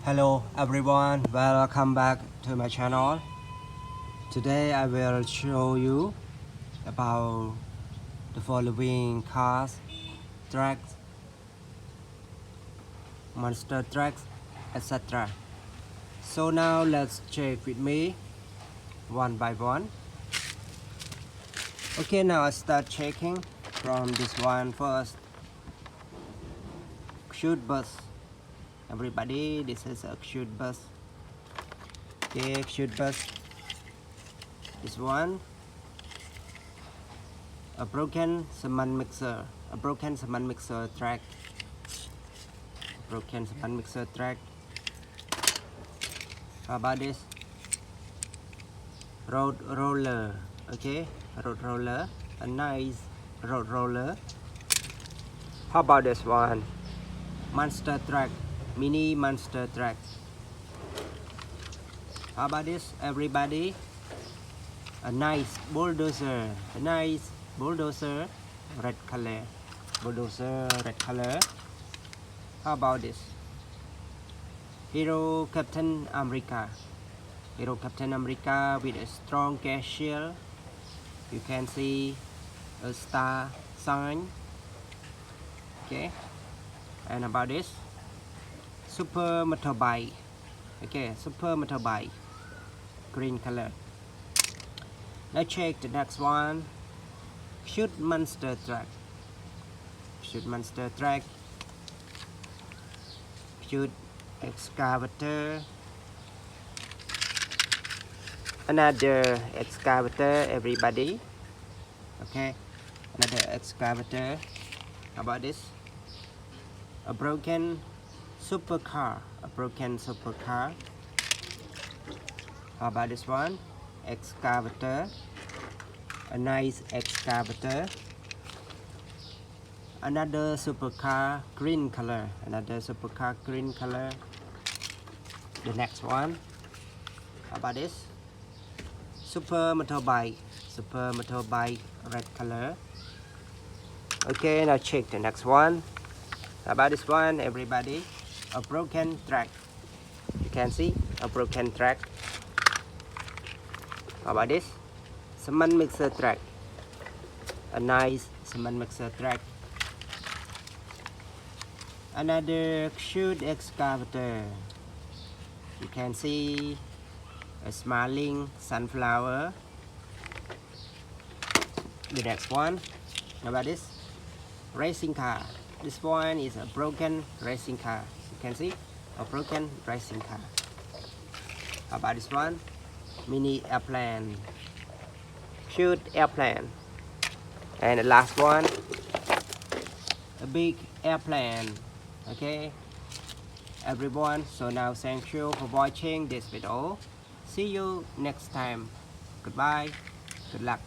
Hello everyone, welcome back to my channel. Today I will show you about the following cars, trucks, monster trucks, etc. So now let's check with me one by one. Okay, now I start checking from this one first. Shoot bus. Everybody, this is a shoot bus. Okay, shoot bus. This one, a broken cement mixer track. Broken cement mixer track. How about this? Road roller. Okay, road roller, a nice road roller. How about this one? Monster truck, mini monster truck. How about this, everybody? A nice bulldozer, red color. Bulldozer, red color. How about this? Hero Captain America. Hero Captain America with a strong gas shield. You can see a star sign. Okay. And about this? Super motorbike. Okay, super motorbike. Green color. Let's check the next one. Shoot monster truck. Shoot monster truck. Shoot excavator. Another excavator, everybody. Okay, another excavator. How about this? A broken supercar. How about this one? Excavator. A nice excavator. Another supercar, green color. The next one. How about this? Super motorbike, red color. Okay, now check the next one. How about this one, everybody? A broken track. You can see a broken track. How about this? Cement mixer track. A nice cement mixer track. Another shoot excavator. You can see a smiling sunflower. The next one. How about this? Racing car. This one is a broken racing car. You can see a broken racing car. How about this one? Mini airplane. Shoot airplane. And the last one, a big airplane. Okay, everyone, so now thank you for watching this video. See you next time. Goodbye. Good luck.